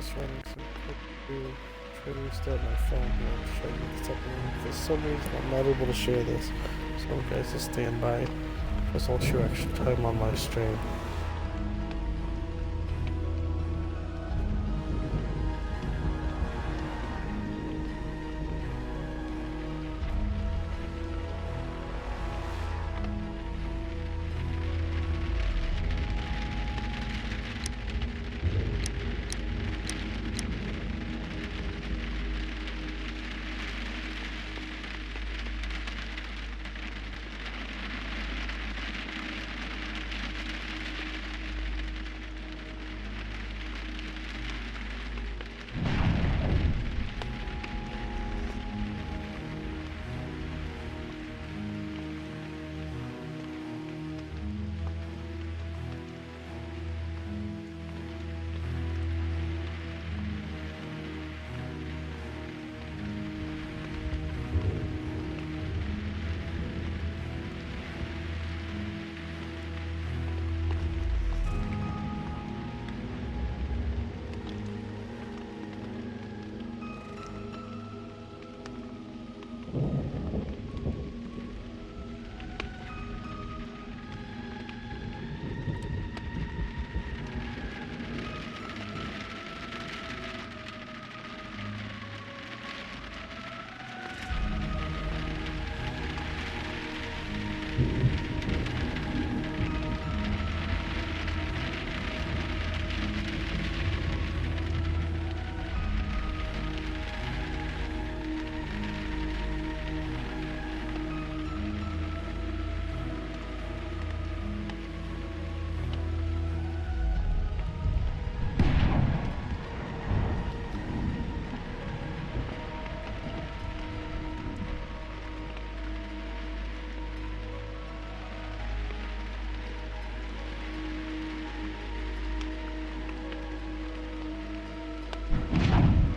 just running some quick try to restart my phone here and show you what's happening. For some reason, I'm not able to share this. So, guys, just stand by. Plus, I'll chew extra time on my stream.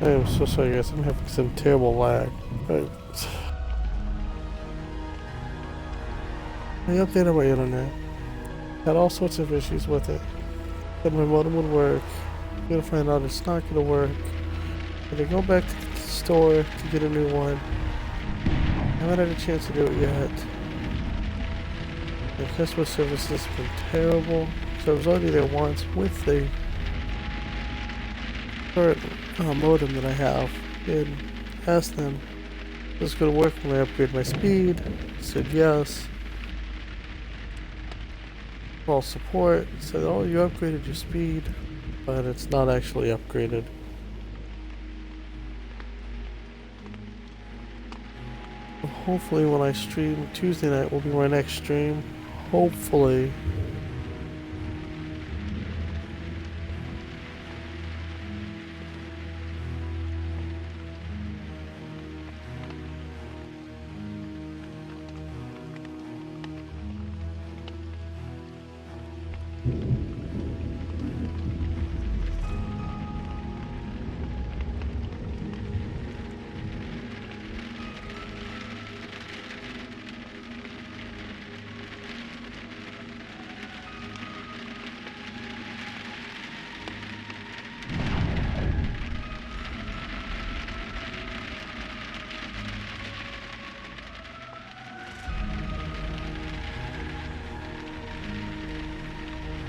I am so sorry, guys. I'm having some terrible lag. But I updated my internet. Had all sorts of issues with it. Said my modem would work. I'm gonna find out it's not gonna work. I'm gonna go back to the store to get a new one. I haven't had a chance to do it yet. The customer service has been terrible. So I was already there once with the current modem that I have and asked them if it's going to work when I upgrade my speed. They said yes. Call support, said, oh, you upgraded your speed, but it's not actually upgraded. Well, hopefully when I stream Tuesday night will be my next stream. Hopefully.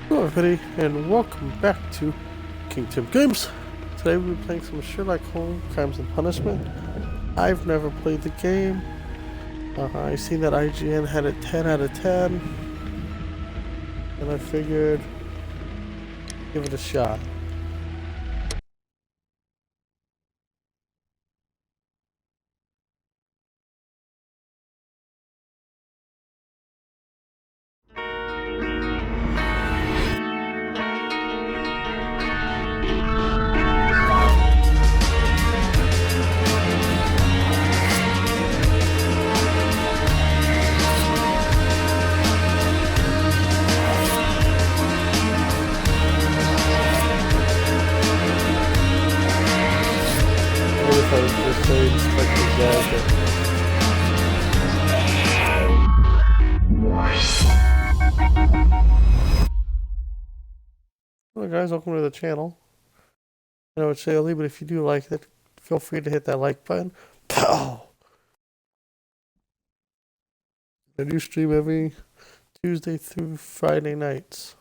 Hello everybody, and welcome back to King Tim Games. Today we'll be playing some Sherlock Holmes Crimes and Punishment. I've never played the game. I seen that IGN had it 10 out of 10. And I figured, give it a shot. I was just saying, Inspector Gadget. Hello guys, welcome to the channel. I know it's early, but if you do like it, feel free to hit that like button. Pow! I do stream every Tuesday through Friday nights.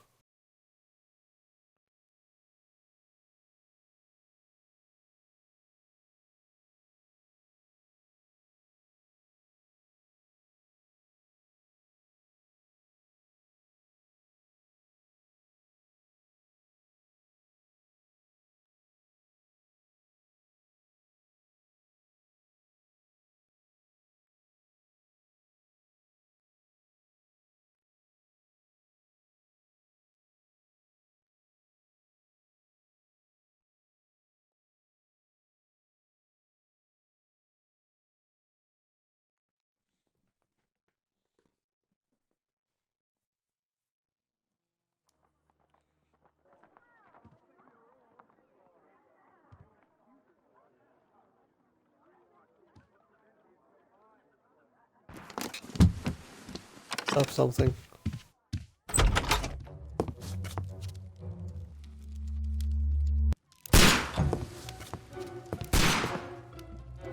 Up something.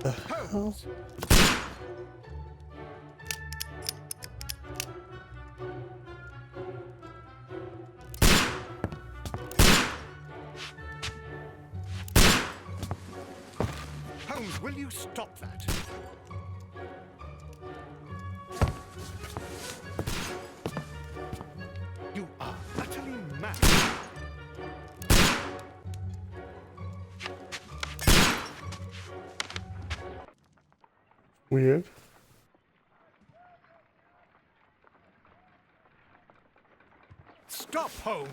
The hell? Holmes, will you stop that? You are utterly mad. Weird. Stop, Holmes!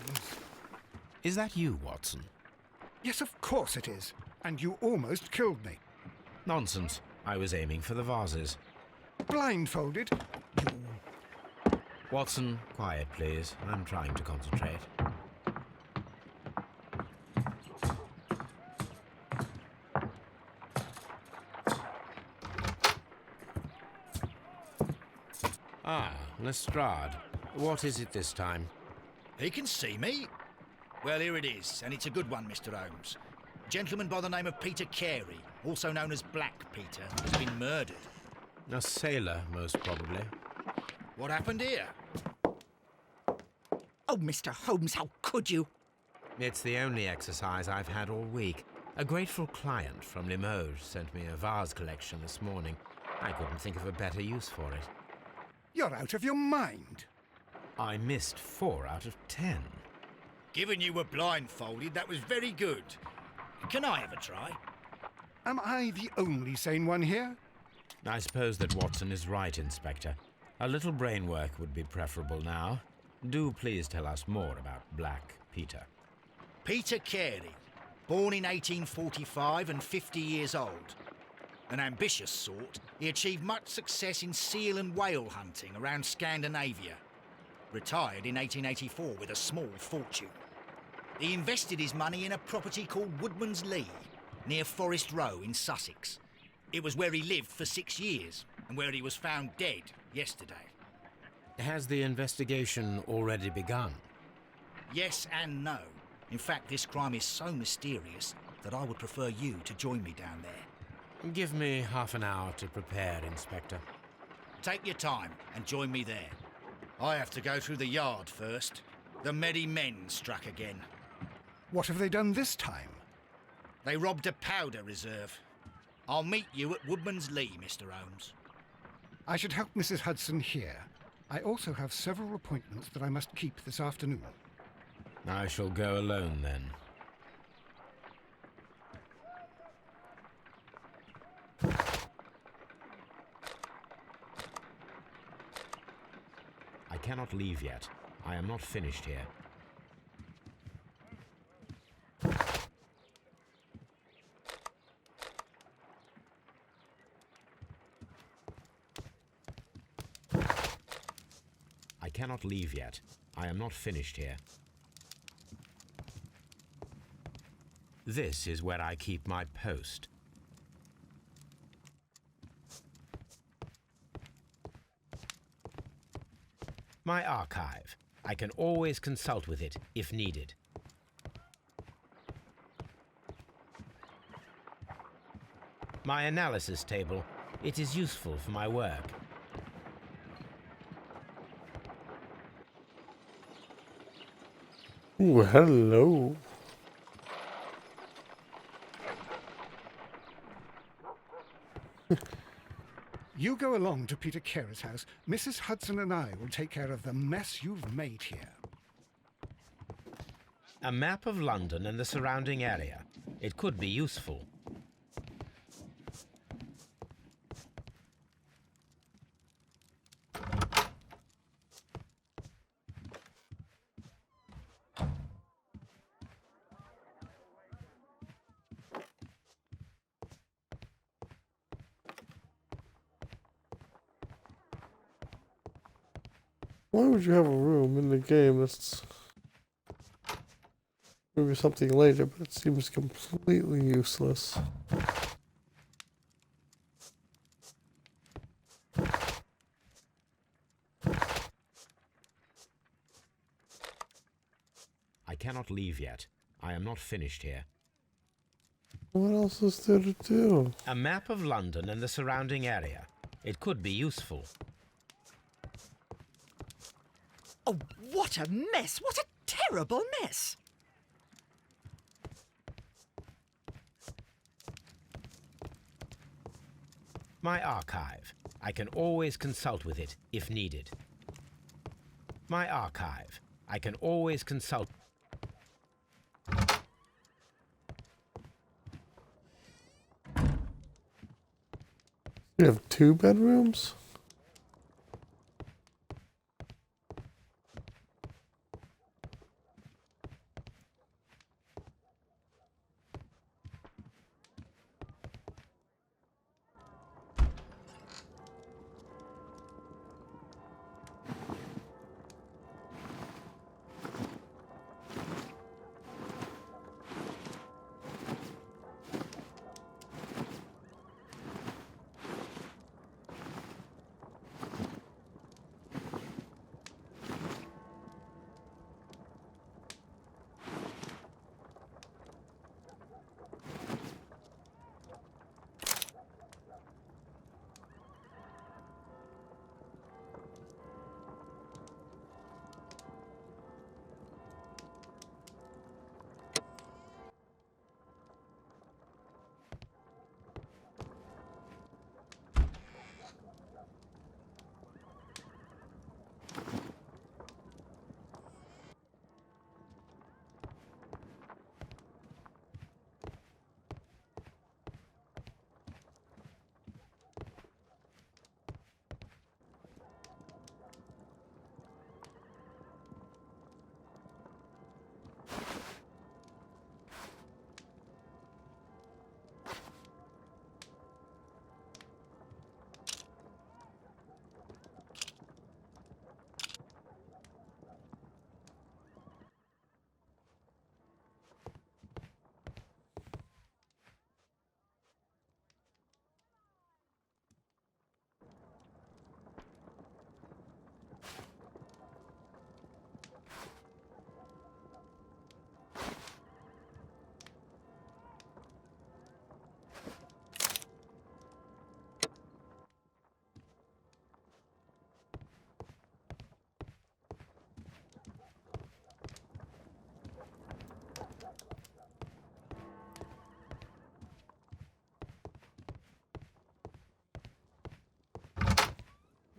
Is that you, Watson? Yes, of course it is. And you almost killed me. Nonsense. I was aiming for the vases. Blindfolded? Watson, quiet, please. I'm trying to concentrate. Ah, Lestrade. What is it this time? He can see me. Well, here it is, and it's a good one, Mr. Holmes. A gentleman by the name of Peter Carey, also known as Black Peter, has been murdered. A sailor, most probably. What happened here? Oh, Mr. Holmes, how could you? It's the only exercise I've had all week. A grateful client from Limoges sent me a vase collection this morning. I couldn't think of a better use for it. You're out of your mind. I missed 4 out of 10. Given you were blindfolded, that was very good. Can I have a try? Am I the only sane one here? I suppose that Watson is right, Inspector. A little brain work would be preferable now. Do please tell us more about Black Peter. Peter Carey, born in 1845 and 50 years old. An ambitious sort, he achieved much success in seal and whale hunting around Scandinavia. Retired in 1884 with a small fortune. He invested his money in a property called Woodman's Lee, near Forest Row in Sussex. It was where he lived for 6 years, and where he was found dead yesterday. Has the investigation already begun? Yes and no. In fact, this crime is so mysterious that I would prefer you to join me down there. Give me half an hour to prepare, Inspector. Take your time and join me there. I have to go through the yard first. The Merry Men struck again. What have they done this time? They robbed a powder reserve. I'll meet you at Woodman's Lee, Mr. Holmes. I should help Mrs. Hudson here. I also have several appointments that I must keep this afternoon. I shall go alone, then. I cannot leave yet. I am not finished here. I cannot leave yet. I am not finished here. This is where I keep my post. My archive. I can always consult with it if needed. My analysis table. It is useful for my work. Ooh, hello. You go along to Peter Carey's house. Mrs. Hudson and I will take care of the mess you've made here. A map of London and the surrounding area. It could be useful. Why would you have a room in the game that's maybe something later, but it seems completely useless? I cannot leave yet. I am not finished here. What else is there to do? A map of London and the surrounding area. It could be useful. Oh, what a mess! What a terrible mess! My archive. I can always consult with it if needed. My archive. I can always consult. You have 2 bedrooms?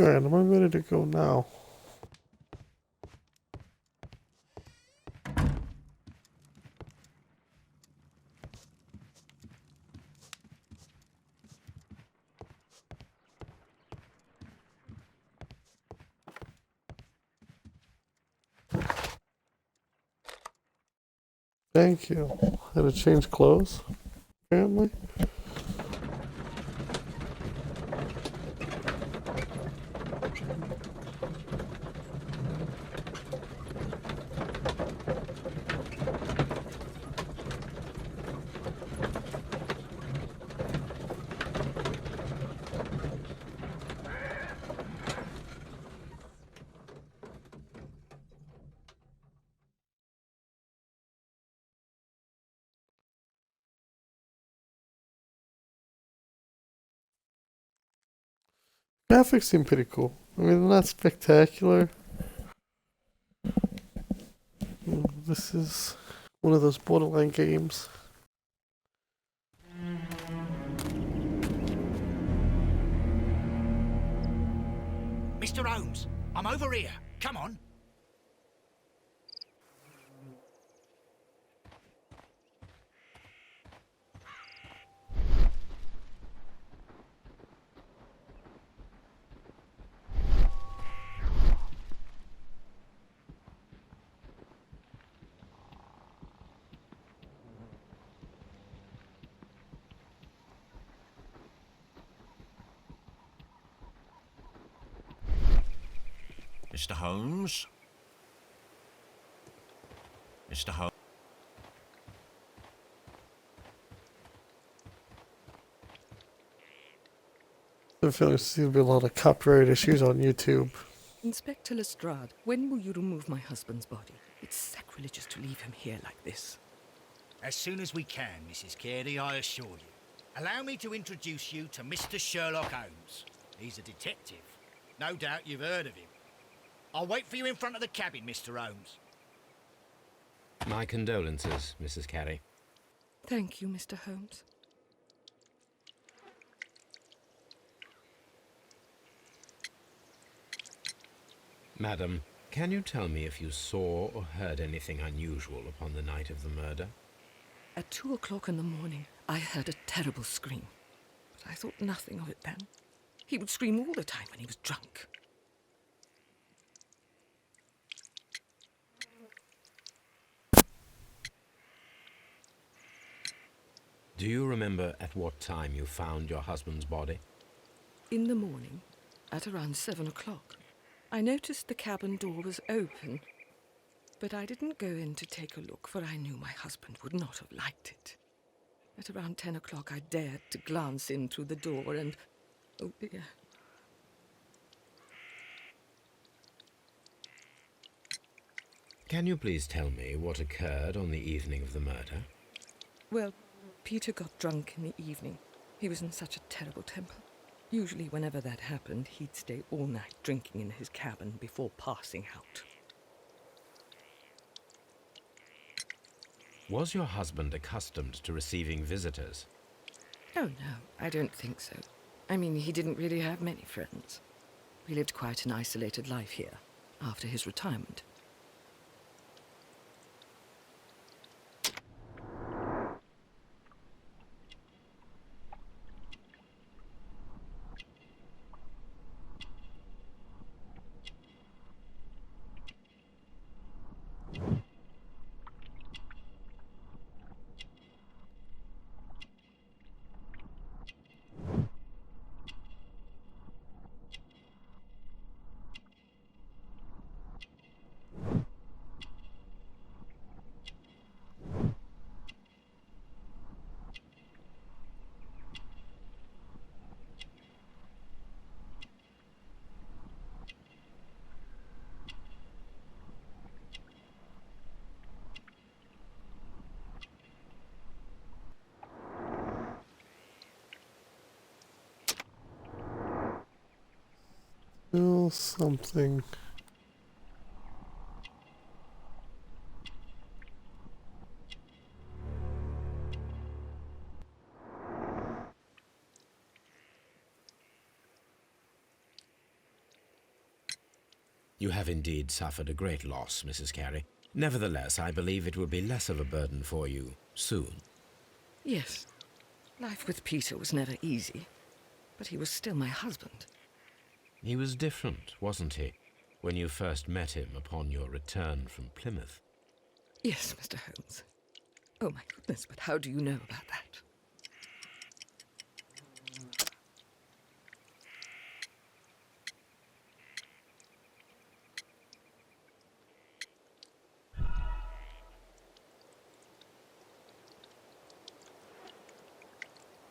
Alright, am I ready to go now? Thank you. Had to change clothes, apparently. Graphics seem pretty cool. I mean, they're not spectacular. This is one of those borderline games. Mr. Holmes, I'm over here. Come on. Mr. Holmes? Mr. Holmes? I feel there seems to be a lot of copyright issues on YouTube. Inspector Lestrade, when will you remove my husband's body? It's sacrilegious to leave him here like this. As soon as we can, Mrs. Carey, I assure you. Allow me to introduce you to Mr. Sherlock Holmes. He's a detective. No doubt you've heard of him. I'll wait for you in front of the cabin, Mr. Holmes. My condolences, Mrs. Carey. Thank you, Mr. Holmes. Madam, can you tell me if you saw or heard anything unusual upon the night of the murder? At 2 o'clock in the morning, I heard a terrible scream. But I thought nothing of it then. He would scream all the time when he was drunk. Do you remember at what time you found your husband's body? In the morning, at around 7 o'clock, I noticed the cabin door was open, but I didn't go in to take a look, for I knew my husband would not have liked it. At around 10 o'clock, I dared to glance in through the door and... oh dear. Can you please tell me what occurred on the evening of the murder? Well, Peter got drunk in the evening. He was in such a terrible temper. Usually whenever that happened, he'd stay all night drinking in his cabin before passing out. Was your husband accustomed to receiving visitors? Oh, no, I don't think so. I mean, he didn't really have many friends. He lived quite an isolated life here, after his retirement. Still something. You have indeed suffered a great loss, Mrs. Carey. Nevertheless, I believe it will be less of a burden for you soon. Yes, life with Peter was never easy, but he was still my husband. He was different, wasn't he, when you first met him upon your return from Plymouth? Yes, Mr. Holmes. Oh, my goodness, but how do you know about that?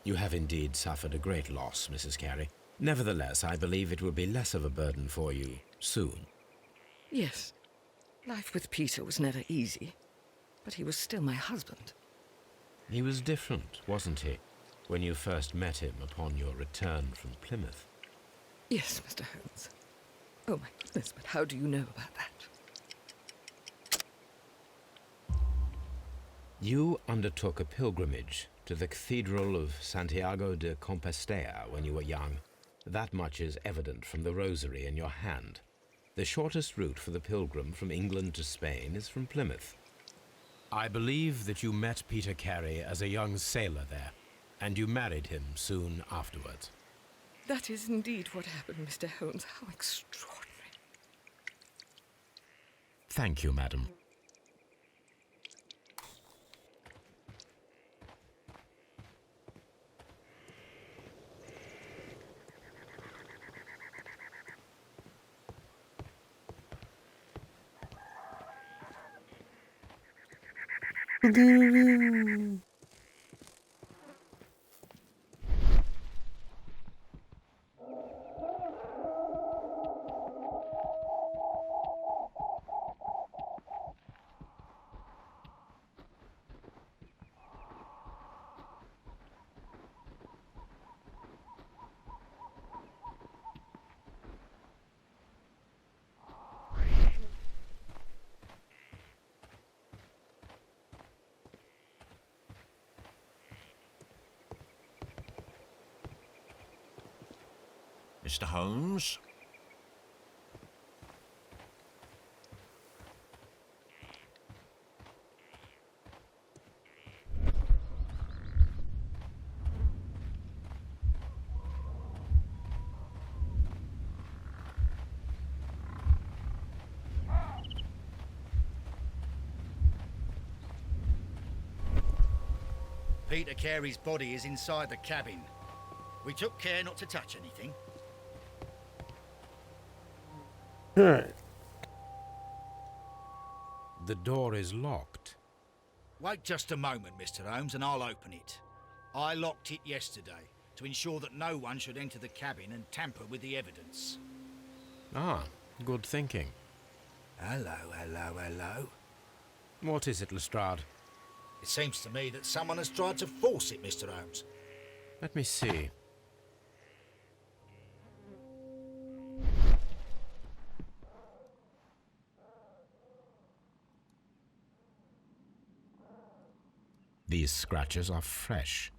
You have indeed suffered a great loss, Mrs. Carey. Nevertheless, I believe it will be less of a burden for you soon. Yes, life with Peter was never easy, but he was still my husband. He was different, wasn't he, when you first met him upon your return from Plymouth? Yes, Mr. Holmes. Oh, my goodness, but how do you know about that? You undertook a pilgrimage to the Cathedral of Santiago de Compostela when you were young. That much is evident from the rosary in your hand. The shortest route for the pilgrim from England to Spain is from Plymouth. I believe that you met Peter Carey as a young sailor there, and you married him soon afterwards. That is indeed what happened, Mr. Holmes. How extraordinary. Thank you, madam. Mr. Holmes? Peter Carey's body is inside the cabin. We took care not to touch anything. Alright. The door is locked. Wait just a moment, Mr. Holmes, and I'll open it. I locked it yesterday to ensure that no one should enter the cabin and tamper with the evidence. Ah, good thinking. Hello, hello, hello. What is it, Lestrade? It seems to me that someone has tried to force it, Mr. Holmes. Let me see. These scratches are fresh.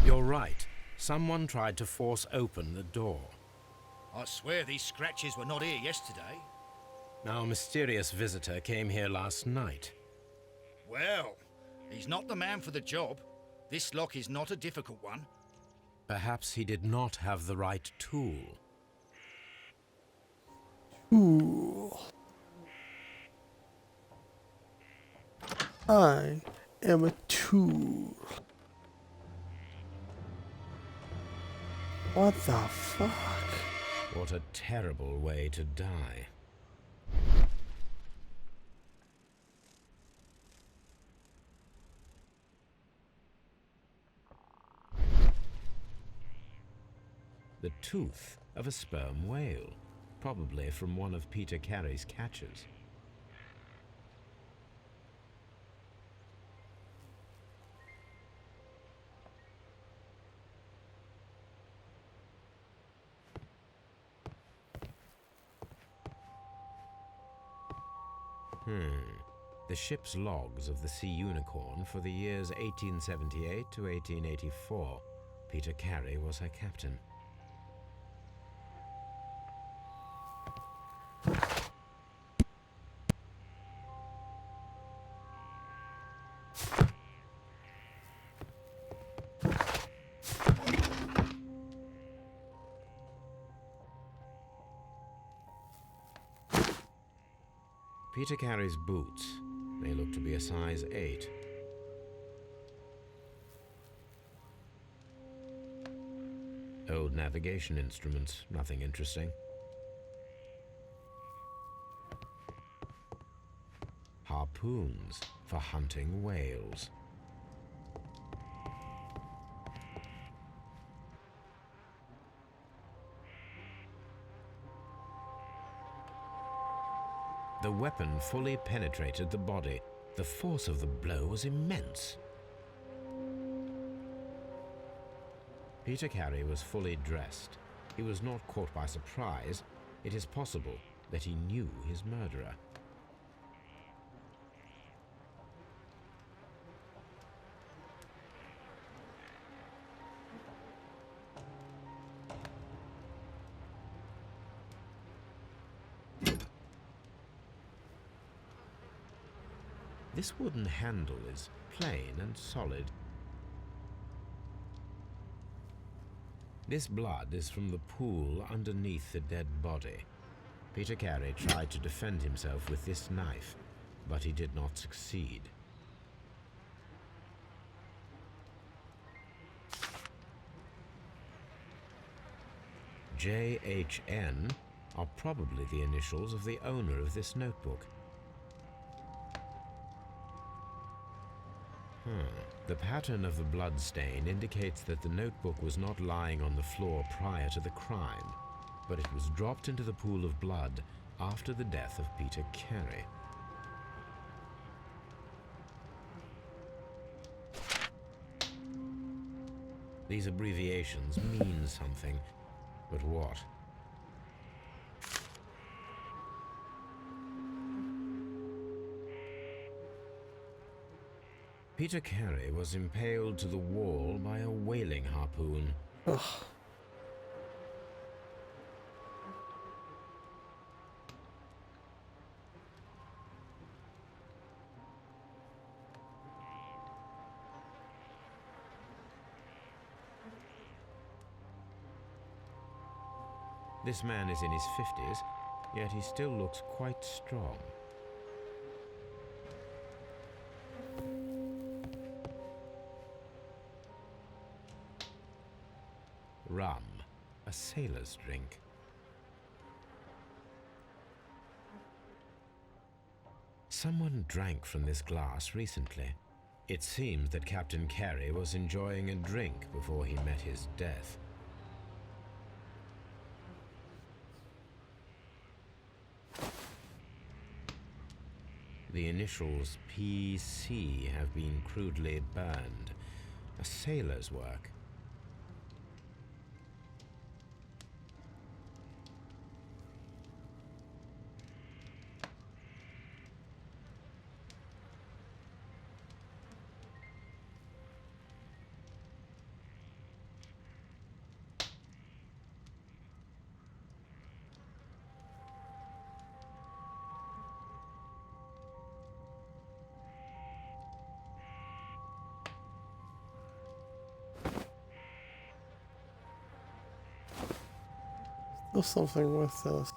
You're right. Someone tried to force open the door. I swear these scratches were not here yesterday. Our mysterious visitor came here last night. Well, he's not the man for the job. This lock is not a difficult one. Perhaps he did not have the right tool. Ooh. I am a tool. What the fuck? What a terrible way to die. The tooth of a sperm whale, probably from one of Peter Carey's catches. The ship's logs of the Sea Unicorn for the years 1878 to 1884. Peter Carey was her captain. Peter Carey's boots. They look to be a size 8. Old navigation instruments, nothing interesting. Harpoons for hunting whales. The weapon fully penetrated the body. The force of the blow was immense. Peter Carey was fully dressed. He was not caught by surprise. It is possible that he knew his murderer. This wooden handle is plain and solid. This blood is from the pool underneath the dead body. Peter Carey tried to defend himself with this knife, but he did not succeed. JHN are probably the initials of the owner of this notebook. The pattern of the blood stain indicates that the notebook was not lying on the floor prior to the crime, but it was dropped into the pool of blood after the death of Peter Carey. These abbreviations mean something, but what? Peter Carey was impaled to the wall by a whaling harpoon. Ugh. This man is in his 50s, yet he still looks quite strong. Rum, a sailor's drink. Someone drank from this glass recently. It seems that Captain Carey was enjoying a drink before he met his death. The initials PC have been crudely burned. A sailor's work. There's something with this.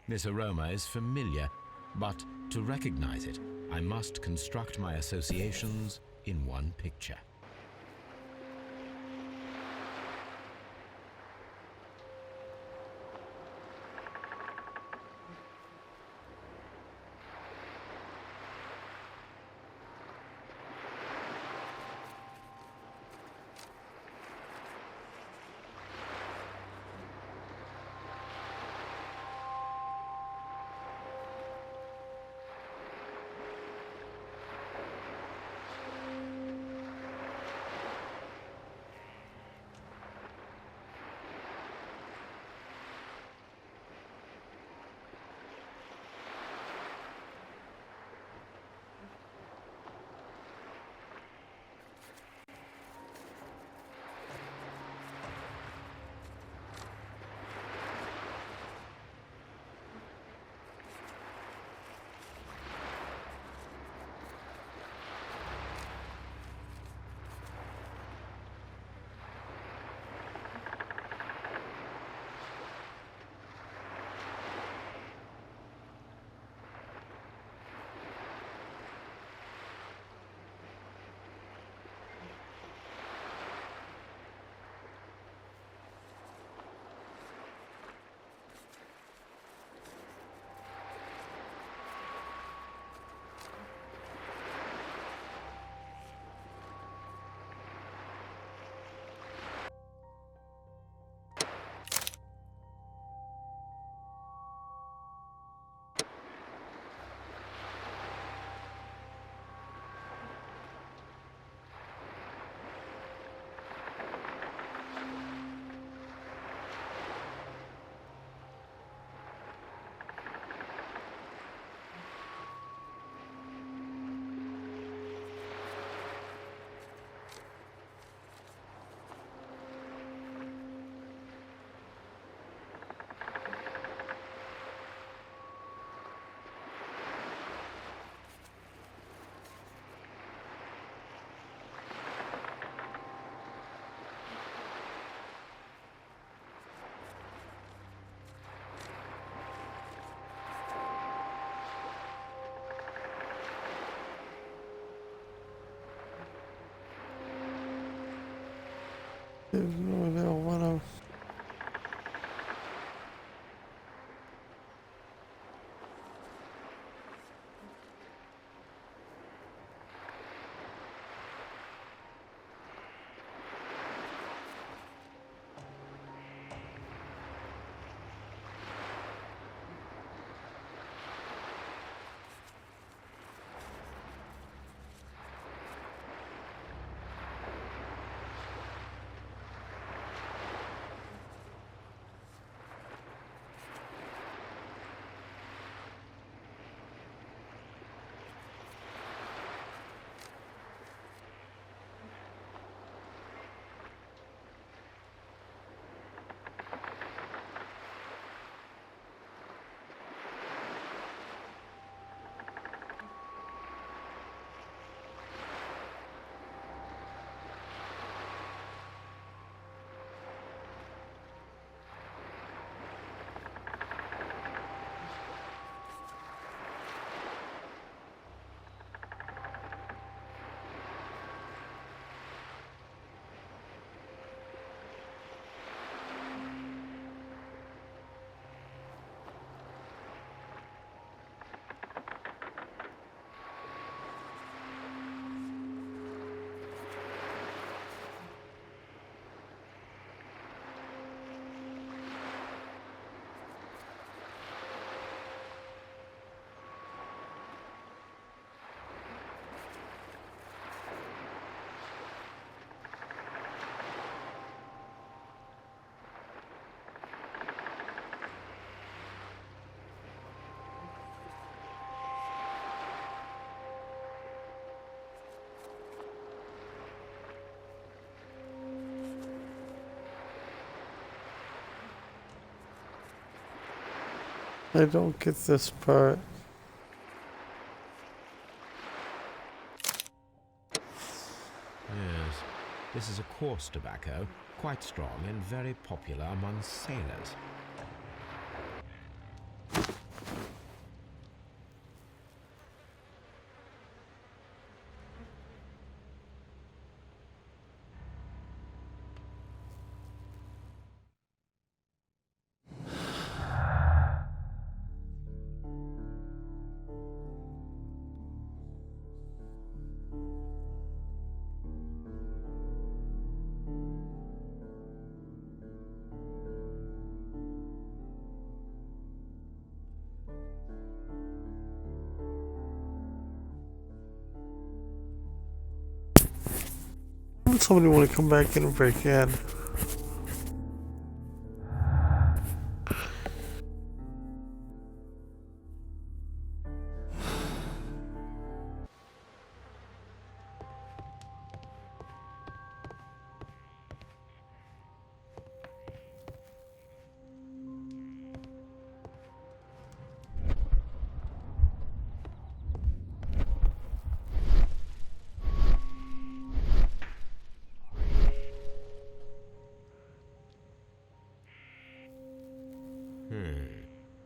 This aroma is familiar, but to recognize it, I must construct my associations in one picture. There's no marijuana. I don't get this part. Yes, this is a coarse tobacco, quite strong and very popular among sailors. Why would somebody want to come back in and break in?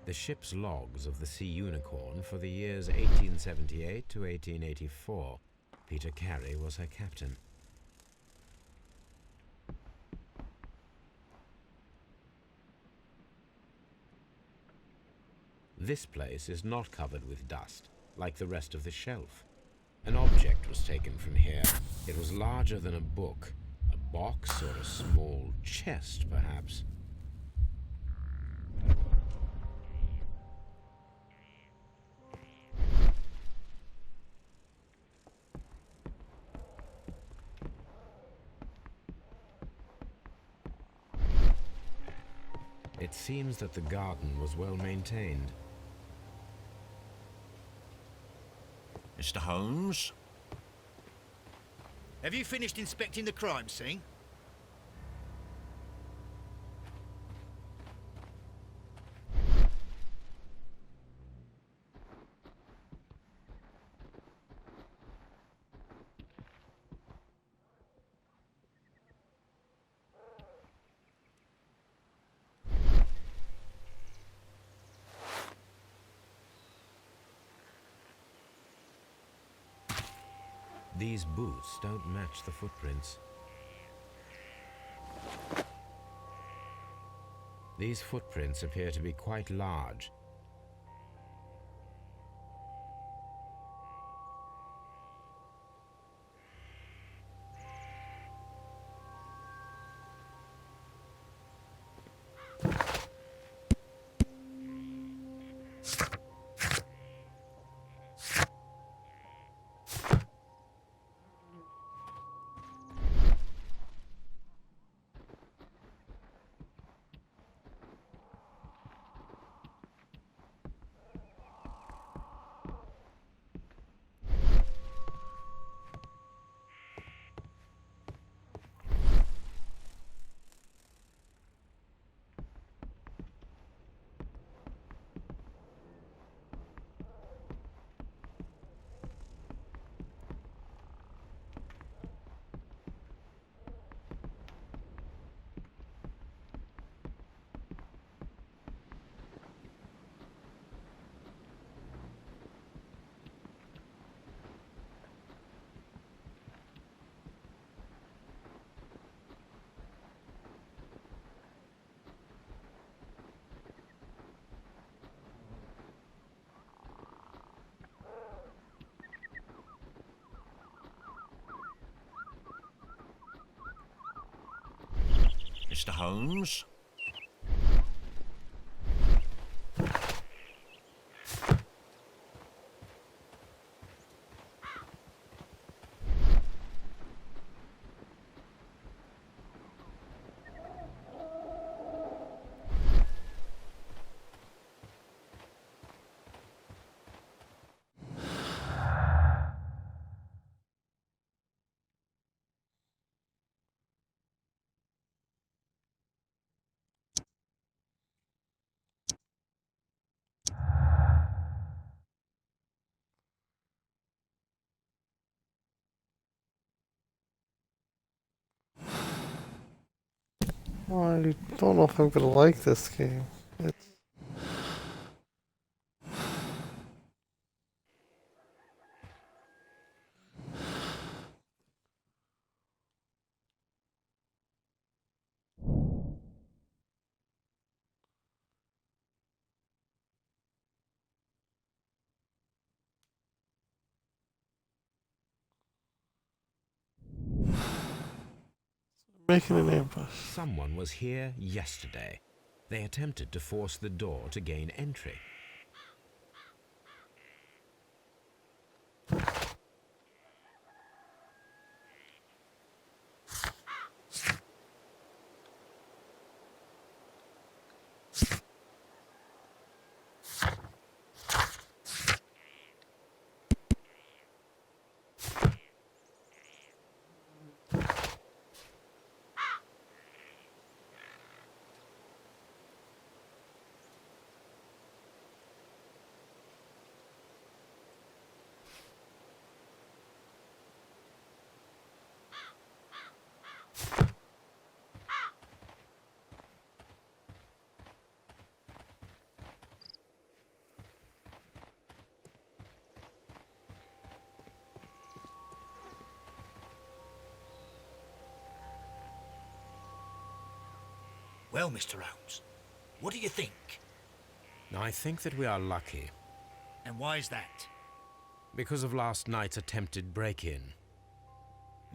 The ship's logs of the Sea Unicorn for the years 1878 to 1884. Peter Carey was her captain. This place is not covered with dust, like the rest of the shelf. An object was taken from here. It was larger than a book, a box or a small chest, perhaps. It seems that the garden was well maintained. Mr. Holmes? Have you finished inspecting the crime scene? These boots don't match the footprints. These footprints appear to be quite large. Mr. Holmes? Well, I don't know if I'm gonna like this game. It's making an ambush. Someone was here yesterday. They attempted to force the door to gain entry. Well, Mr. Holmes, what do you think? I think that we are lucky And why is that? because of last night's attempted break-in.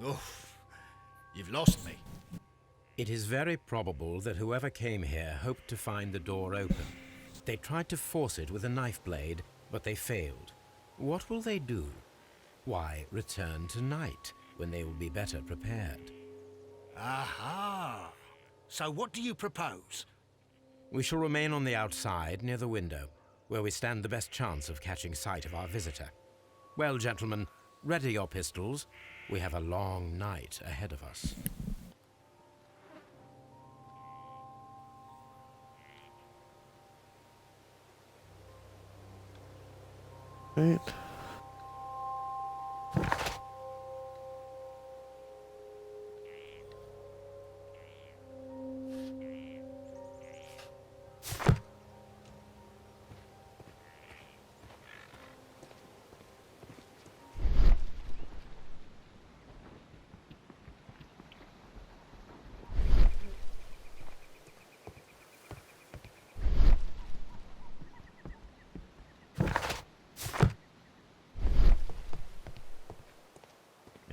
Oof, you've lost me. It is very probable that whoever came here hoped to find the door open. They tried to force it with a knife blade, but they failed. What will they do? Why, return tonight, when they will be better prepared. Aha! So what do you propose? We shall remain on the outside, near the window, where we stand the best chance of catching sight of our visitor. Well, gentlemen, ready your pistols. We have a long night ahead of us. Right.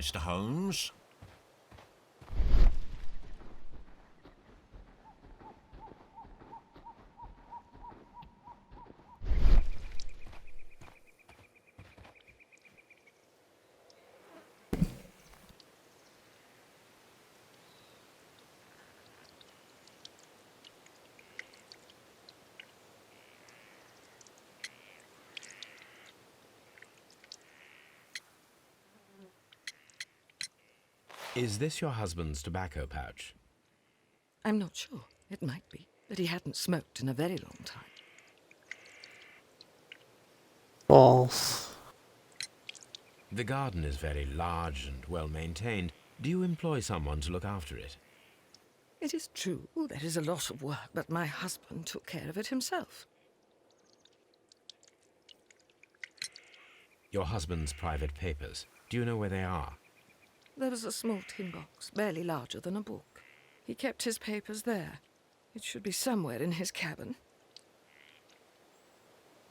Mr. Holmes? Is this your husband's tobacco pouch? I'm not sure. It might be, but he hadn't smoked in a very long time. False. The garden is very large and well maintained. Do you employ someone to look after it? It is true, there is a lot of work, but my husband took care of it himself. Your husband's private papers. Do you know where they are? There was a small tin box, barely larger than a book. He kept his papers there. It should be somewhere in his cabin.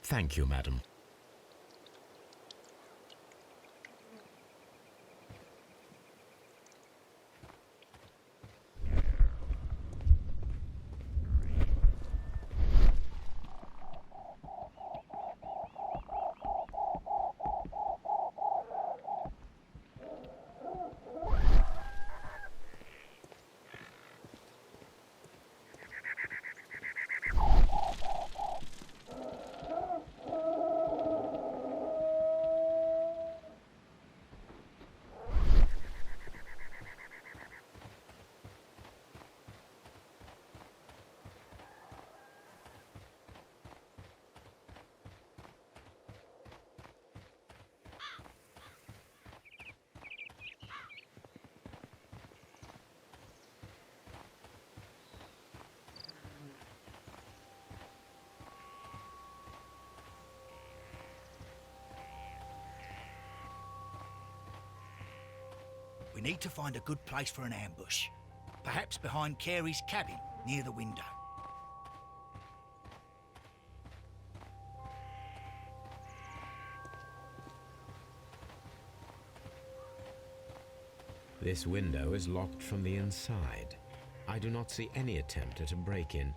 Thank you, madam. We need to find a good place for an ambush. Perhaps behind Carey's cabin, near the window. This window is locked from the inside. I do not see any attempt at a break-in.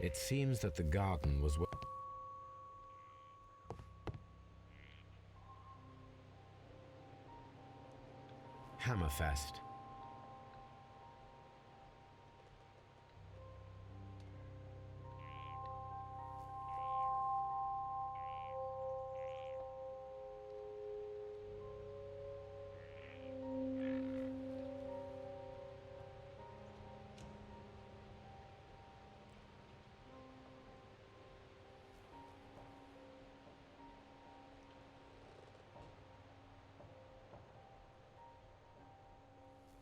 It seems that the garden was Hammerfest.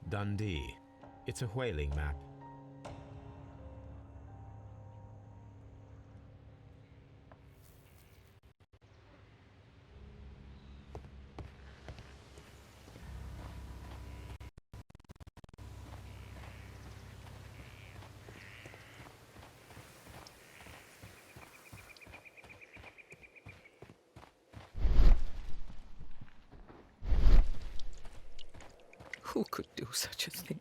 Dundee. It's a whaling map. Who could do such a thing?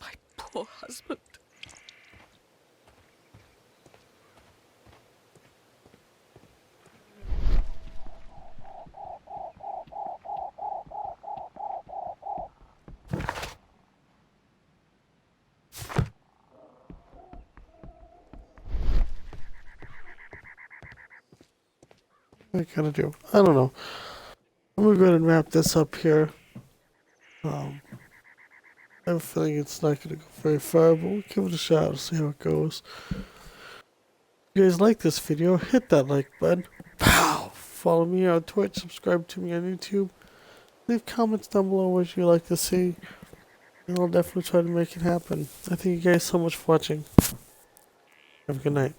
My poor husband. What I gotta do? I don't know. I'm gonna go ahead and wrap this up here. I have a feeling it's not gonna go very far, but we'll give it a shot and see how it goes. If you guys like this video, hit that like button. Pow! Follow me on Twitch, subscribe to me on YouTube. Leave comments down below what you'd like to see, and I'll definitely try to make it happen. I thank you guys so much for watching. Have a good night.